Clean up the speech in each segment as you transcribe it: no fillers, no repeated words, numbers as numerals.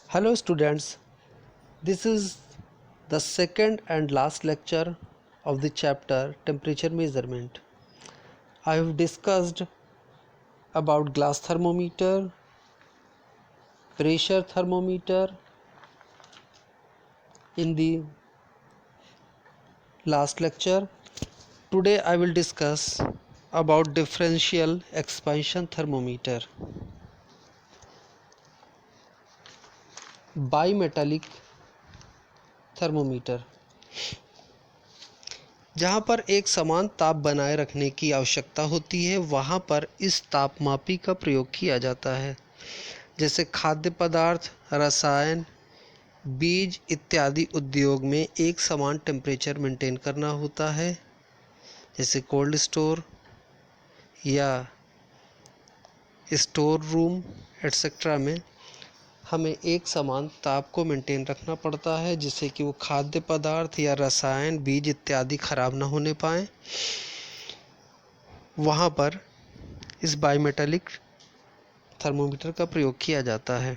Hello students, this is the second and last lecture of the chapter temperature measurement. I have discussed about glass thermometer, pressure thermometer in the last lecture. Today I will discuss about differential expansion thermometer, bimetallic thermometer. जहाँ पर एक समान ताप बनाए रखने की आवश्यकता होती है वहाँ पर इस तापमापी का प्रयोग किया जाता है। जैसे खाद्य पदार्थ, रसायन, बीज इत्यादि उद्योग में एक समान टेम्परेचर मेंटेन करना होता है। जैसे कोल्ड स्टोर या स्टोर रूम एट्सेट्रा में हमें एक समान ताप को मेंटेन रखना पड़ता है, जिससे कि वो खाद्य पदार्थ या रसायन, बीज इत्यादि खराब ना होने पाए। वहाँ पर इस बाईमेटालिक थर्मोमीटर का प्रयोग किया जाता है।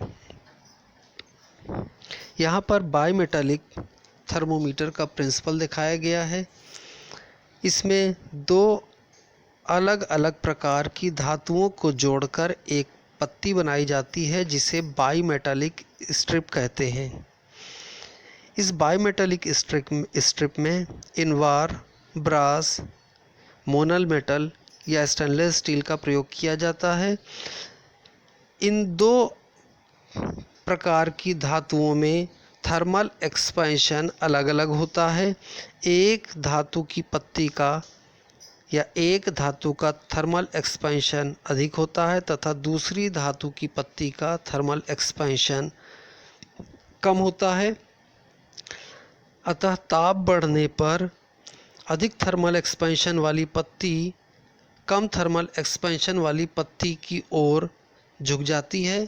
यहाँ पर बाईमेटालिक थर्मोमीटर का प्रिंसिपल दिखाया गया है। इसमें दो अलग अलग प्रकार की धातुओं को जोड़कर एक पत्ती बनाई जाती है, जिसे बाईमेटालिक स्ट्रिप कहते हैं। इस बाईमेटालिक स्ट्रिप में इनवार, ब्रास, मोनल मेटल या स्टेनलेस स्टील का प्रयोग किया जाता है। इन दो प्रकार की धातुओं में थर्मल एक्सपेंशन अलग अलग होता है। एक धातु की पत्ती का या एक धातु का थर्मल एक्सपेंशन अधिक होता है तथा दूसरी धातु की पत्ती का थर्मल एक्सपेंशन कम होता है। अतः ताप बढ़ने पर अधिक थर्मल एक्सपेंशन वाली पत्ती कम थर्मल एक्सपेंशन वाली पत्ती की ओर झुक जाती है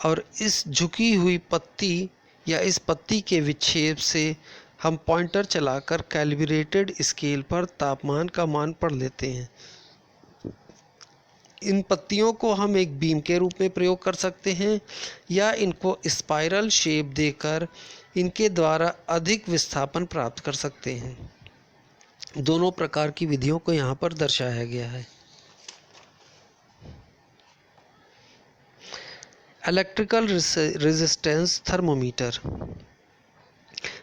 और इस झुकी हुई पत्ती या इस पत्ती के विक्षेप से हम पॉइंटर चलाकर कैलिब्रेटेड स्केल पर तापमान का मान पढ़ लेते हैं। इन पत्तियों को हम एक बीम के रूप में प्रयोग कर सकते हैं या इनको स्पाइरल शेप देकर इनके द्वारा अधिक विस्थापन प्राप्त कर सकते हैं। दोनों प्रकार की विधियों को यहाँ पर दर्शाया गया है। इलेक्ट्रिकल रेजिस्टेंस थर्मोमीटर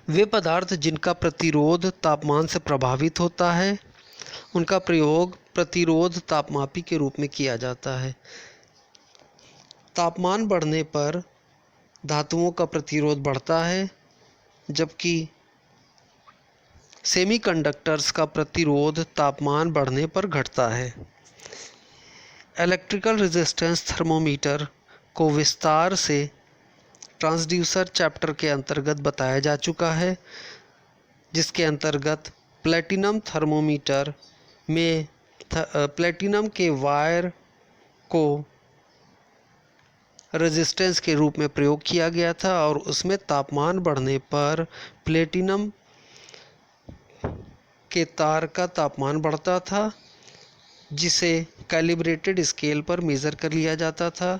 वे पदार्थ जिनका प्रतिरोध तापमान से प्रभावित होता है, उनका प्रयोग प्रतिरोध तापमापी के रूप में किया जाता है। तापमान बढ़ने पर धातुओं का प्रतिरोध बढ़ता है, जबकि सेमीकंडक्टर्स का प्रतिरोध तापमान बढ़ने पर घटता है। इलेक्ट्रिकल रेजिस्टेंस थर्मोमीटर को विस्तार से ट्रांसड्यूसर चैप्टर के अंतर्गत बताया जा चुका है, जिसके अंतर्गत प्लेटिनम थर्मोमीटर में प्लेटिनम के वायर को रेजिस्टेंस के रूप में प्रयोग किया गया था और उसमें तापमान बढ़ने पर प्लेटिनम के तार का तापमान बढ़ता था, जिसे कैलिब्रेटेड स्केल पर मेज़र कर लिया जाता था।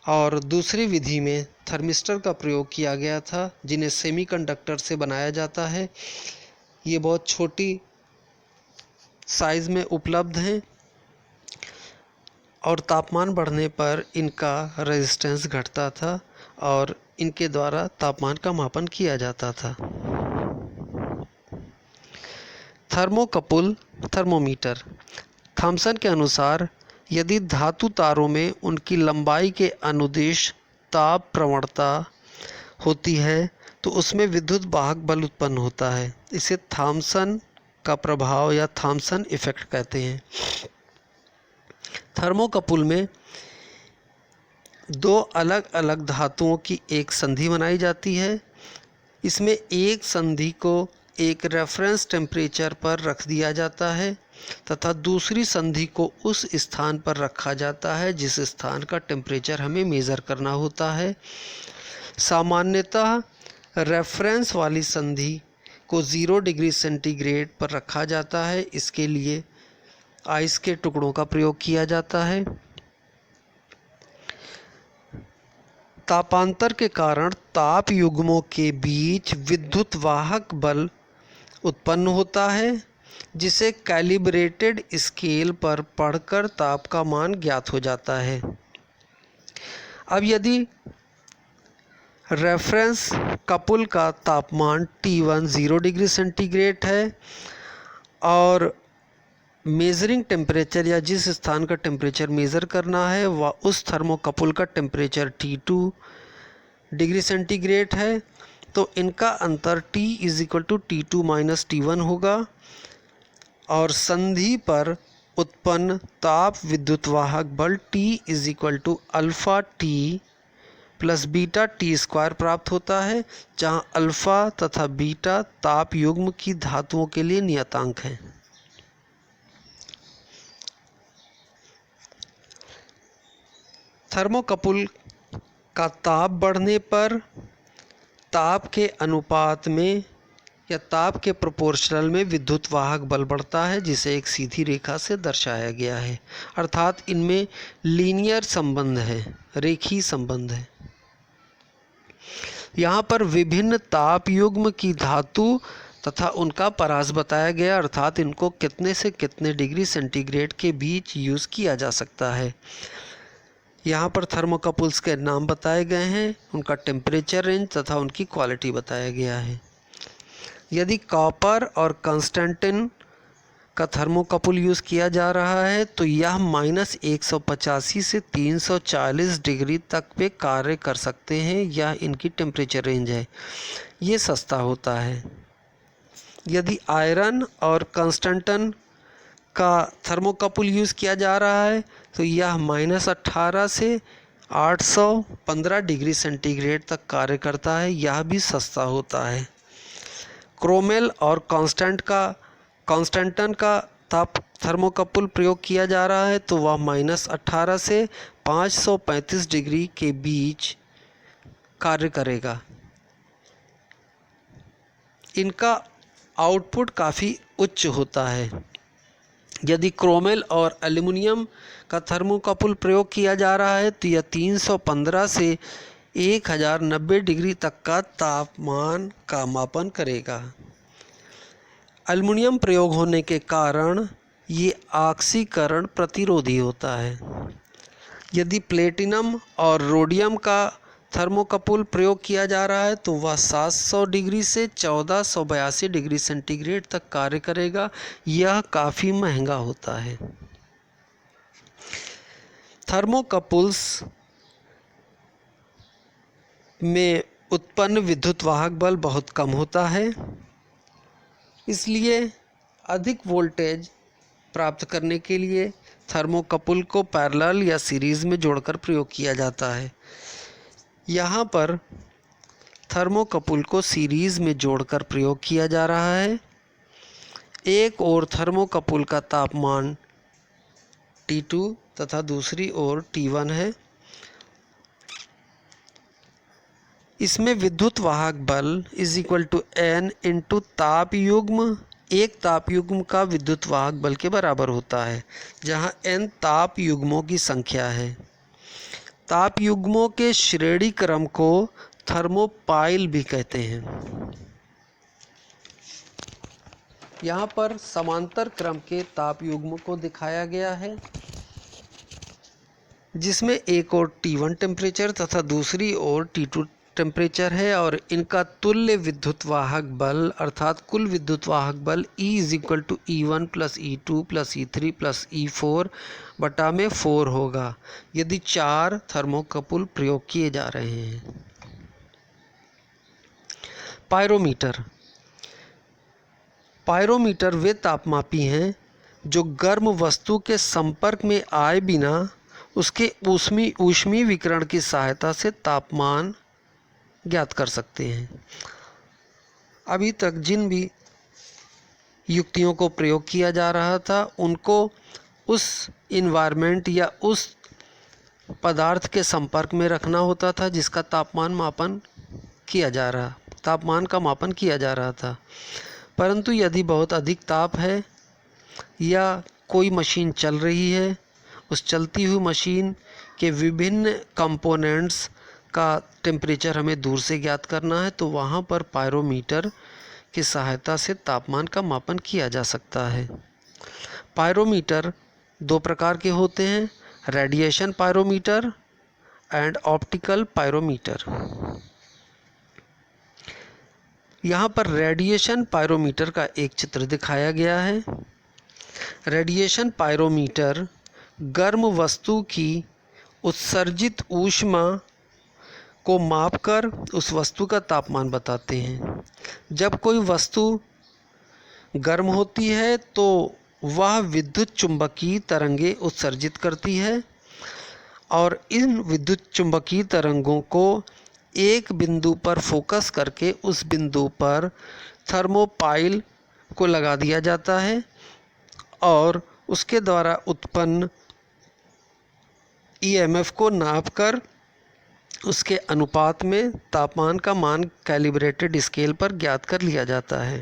और दूसरी विधि में थर्मिस्टर का प्रयोग किया गया था, जिन्हें सेमीकंडक्टर से बनाया जाता है। ये बहुत छोटी साइज़ में उपलब्ध हैं और तापमान बढ़ने पर इनका रेजिस्टेंस घटता था और इनके द्वारा तापमान का मापन किया जाता था। थर्मोकपल थर्मोमीटर थॉमसन के अनुसार यदि धातु तारों में उनकी लंबाई के अनुदिश ताप प्रवणता होती है तो उसमें विद्युत वाहक बल उत्पन्न होता है। इसे थॉमसन का प्रभाव या थॉमसन इफेक्ट कहते हैं। थर्मोकपल में दो अलग अलग धातुओं की एक संधि बनाई जाती है। इसमें एक संधि को एक रेफरेंस टेम्परेचर पर रख दिया जाता है तथा दूसरी संधि को उस स्थान पर रखा जाता है जिस स्थान का टेम्परेचर हमें मेज़र करना होता है। सामान्यतः रेफरेंस वाली संधि को 0 डिग्री सेंटीग्रेड पर रखा जाता है। इसके लिए आइस के टुकड़ों का प्रयोग किया जाता है। तापांतर के कारण ताप युग्मों के बीच विद्युत वाहक बल उत्पन्न होता है, जिसे कैलिब्रेटेड स्केल पर पढ़कर ताप का मान ज्ञात हो जाता है। अब यदि रेफरेंस कपुल का तापमान T1 0 डिग्री सेंटीग्रेड है और मेजरिंग टेम्परेचर या जिस स्थान का टेम्परेचर मेज़र करना है वह उस थर्मोकपल का टेम्परेचर T2 डिग्री सेंटीग्रेड है, तो इनका अंतर T = T2 - T1 होगा और संधि पर उत्पन्न ताप विद्युत वाहक बल T = alpha T + beta T² प्राप्त होता है, जहां अल्फ़ा तथा बीटा ताप युग्म की धातुओं के लिए नियतांक हैं। थर्मोकपल का ताप बढ़ने पर ताप के अनुपात में या ताप के प्रोपोर्शनल में विद्युत वाहक बल बढ़ता है, जिसे एक सीधी रेखा से दर्शाया गया है, अर्थात इनमें लीनियर संबंध है, रेखीय संबंध है। यहाँ पर विभिन्न ताप युग्म की धातु तथा उनका परास बताया गया, अर्थात इनको कितने से कितने डिग्री सेंटीग्रेड के बीच यूज़ किया जा सकता है। यहाँ पर थर्मोकपल्स के नाम बताए गए हैं, उनका टेम्परेचर रेंज तथा उनकी क्वालिटी बताया गया है। यदि कॉपर और कंस्टेंटिन का थर्मोकपल यूज़ किया जा रहा है तो यह -185 से 340 डिग्री तक पे कार्य कर सकते हैं, यह इनकी टेम्परेचर रेंज है। ये सस्ता होता है। यदि आयरन और कंस्टेंटिन का थर्मोकपल यूज़ किया जा रहा है तो यह -18 से 815 डिग्री सेंटीग्रेड तक कार्य करता है, यह भी सस्ता होता है। क्रोमेल और कांस्टेंटिन का थर्मोकपल प्रयोग किया जा रहा है तो वह -18 से 535 डिग्री के बीच कार्य करेगा। इनका आउटपुट काफ़ी उच्च होता है। यदि क्रोमेल और एल्युमिनियम का थर्मोकपल प्रयोग किया जा रहा है तो यह 315 से 1090 डिग्री तक का तापमान का मापन करेगा। एल्युमिनियम प्रयोग होने के कारण ये ऑक्सीकरण प्रतिरोधी होता है। यदि प्लेटिनम और रोडियम का थर्मोकपल प्रयोग किया जा रहा है तो वह 700 डिग्री से 1482 डिग्री सेंटीग्रेड तक कार्य करेगा, यह काफ़ी महंगा होता है। थर्मोकपल्स में उत्पन्न विद्युत वाहक बल बहुत कम होता है, इसलिए अधिक वोल्टेज प्राप्त करने के लिए थर्मोकपल को पैरेलल या सीरीज़ में जोड़कर प्रयोग किया जाता है। यहाँ पर थर्मोकपल को सीरीज़ में जोड़कर प्रयोग किया जा रहा है। एक ओर थर्मोकपल का तापमान T2 तथा दूसरी ओर T1 है। इसमें विद्युत वाहक बल = N × ताप युग्म, एक ताप युग्म का विद्युत वाहक बल के बराबर होता है, जहाँ N ताप युग्मों की संख्या है। ताप युग्मों के श्रेणी क्रम को थर्मोपाइल भी कहते हैं। यहाँ पर समांतर क्रम के ताप युग्म को दिखाया गया है, जिसमें एक ओर T1 टेम्परेचर तथा दूसरी ओर T2 टेम्परेचर है और इनका तुल्य विद्युत वाहक बल अर्थात कुल विद्युत वाहक बल E = E1 + E2 + E3 + E4 बटा में 4 होगा, यदि 4 थर्मोकपल प्रयोग किए जा रहे हैं। पायरोमीटर वे तापमापी हैं जो गर्म वस्तु के संपर्क में आए बिना उसके ऊष्मीय विकिरण की सहायता से तापमान ज्ञात कर सकते हैं। अभी तक जिन भी युक्तियों को प्रयोग किया जा रहा था उनको उस इन्वायरमेंट या उस पदार्थ के संपर्क में रखना होता था जिसका तापमान का मापन किया जा रहा था। परंतु यदि बहुत अधिक ताप है या कोई मशीन चल रही है, उस चलती हुई मशीन के विभिन्न कंपोनेंट्स का टेम्परेचर हमें दूर से ज्ञात करना है तो वहाँ पर पायरोमीटर की सहायता से तापमान का मापन किया जा सकता है। पायरोमीटर दो प्रकार के होते हैं, radiation pyrometer and optical pyrometer. यहाँ पर रेडिएशन पायरोमीटर का एक चित्र दिखाया गया है। रेडिएशन पायरोमीटर गर्म वस्तु की उत्सर्जित ऊष्मा को मापकर उस वस्तु का तापमान बताते हैं। जब कोई वस्तु गर्म होती है तो वह विद्युत चुंबकीय तरंगें उत्सर्जित करती है और इन विद्युत चुंबकीय तरंगों को एक बिंदु पर फोकस करके उस बिंदु पर थर्मोपाइल को लगा दिया जाता है और उसके द्वारा उत्पन्न ईएमएफ को नापकर उसके अनुपात में तापमान का मान कैलिब्रेटेड स्केल पर ज्ञात कर लिया जाता है।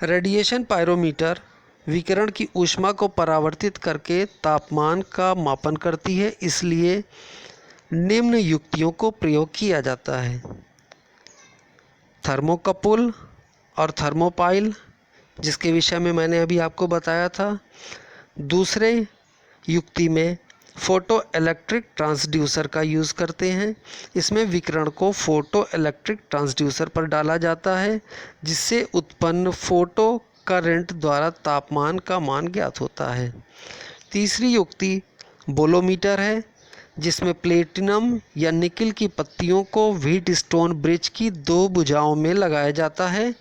रेडिएशन पायरोमीटर विकिरण की ऊष्मा को परावर्तित करके तापमान का मापन करती है, इसलिए निम्न युक्तियों को प्रयोग किया जाता है। थर्मोकपुल और थर्मोपाइल, जिसके विषय में मैंने अभी आपको बताया था। दूसरे युक्ति में फोटो इलेक्ट्रिक ट्रांसड्यूसर का यूज़ करते हैं। इसमें विकिरण को फोटो इलेक्ट्रिक ट्रांसड्यूसर पर डाला जाता है, जिससे उत्पन्न फोटो करंट द्वारा तापमान का मान ज्ञात होता है। तीसरी युक्ति बोलोमीटर है, जिसमें प्लेटिनम या निकिल की पत्तियों को व्हीट स्टोन ब्रिज की दो भुजाओं में लगाया जाता है।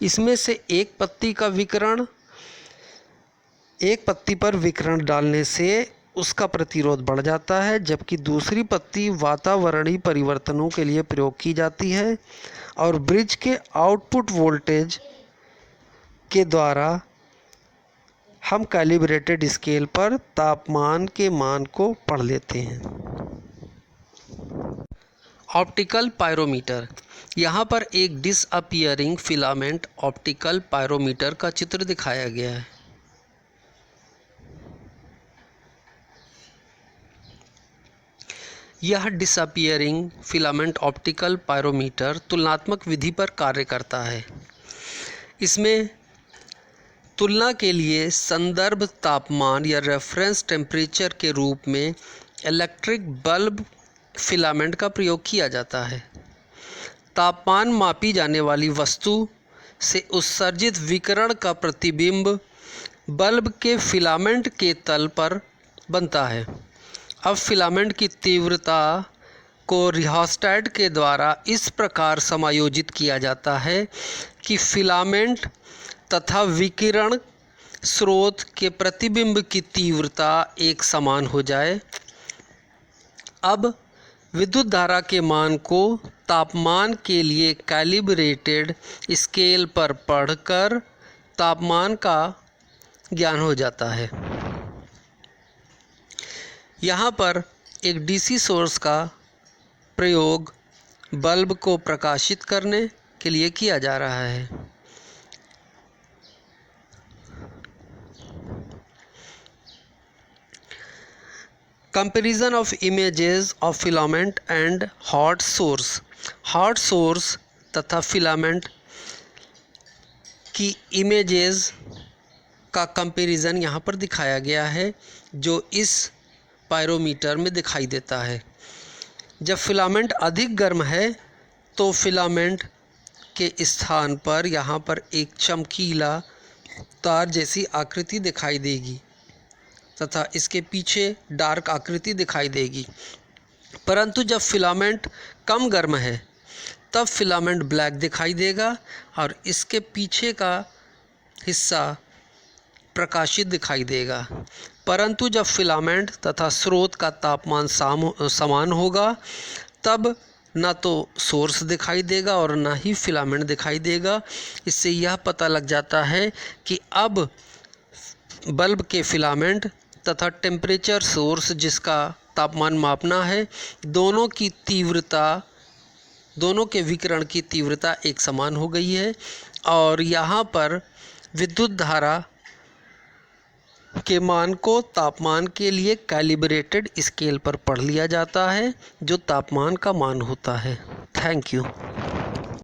इसमें से एक पत्ती पर विकिरण डालने से उसका प्रतिरोध बढ़ जाता है, जबकि दूसरी पत्ती वातावरणीय परिवर्तनों के लिए प्रयोग की जाती है और ब्रिज के आउटपुट वोल्टेज के द्वारा हम कैलिब्रेटेड स्केल पर तापमान के मान को पढ़ लेते हैं। ऑप्टिकल पायरोमीटर, यहाँ पर एक डिसअपीयरिंग फिलामेंट ऑप्टिकल पायरोमीटर का चित्र दिखाया गया है। यह डिसअपीयरिंग फिलामेंट ऑप्टिकल पायरोमीटर तुलनात्मक विधि पर कार्य करता है। इसमें तुलना के लिए संदर्भ तापमान या रेफरेंस टेम्परेचर के रूप में इलेक्ट्रिक बल्ब फिलामेंट का प्रयोग किया जाता है। तापमान मापी जाने वाली वस्तु से उत्सर्जित विकिरण का प्रतिबिंब बल्ब के फिलामेंट के तल पर बनता है। अब फिलामेंट की तीव्रता को रियोस्टेट के द्वारा इस प्रकार समायोजित किया जाता है कि फिलामेंट तथा विकिरण स्रोत के प्रतिबिंब की तीव्रता एक समान हो जाए। अब विद्युत धारा के मान को तापमान के लिए कैलिब्रेटेड स्केल पर पढ़कर तापमान का ज्ञान हो जाता है। यहाँ पर एक डीसी सोर्स का प्रयोग बल्ब को प्रकाशित करने के लिए किया जा रहा है। Comparison of images of filament and hot source. Hot source तथा फिलामेंट की इमेजेस का कंपैरिजन यहाँ पर दिखाया गया है, जो इस पायरोमीटर में दिखाई देता है। जब फिलामेंट अधिक गर्म है तो फिलामेंट के स्थान पर यहाँ पर एक चमकीला तार जैसी आकृति दिखाई देगी तथा इसके पीछे डार्क आकृति दिखाई देगी। परंतु जब फिलामेंट कम गर्म है तब फिलामेंट ब्लैक दिखाई देगा और इसके पीछे का हिस्सा प्रकाशित दिखाई देगा। परंतु जब फिलामेंट तथा स्रोत का तापमान समान होगा तब ना तो सोर्स दिखाई देगा और ना ही फिलामेंट दिखाई देगा। इससे यह पता लग जाता है कि अब बल्ब के फिलामेंट तथा टेम्परेचर सोर्स जिसका तापमान मापना है, दोनों के विकिरण की तीव्रता एक समान हो गई है और यहाँ पर विद्युत धारा के मान को तापमान के लिए कैलिब्रेटेड स्केल पर पढ़ लिया जाता है, जो तापमान का मान होता है। Thank you.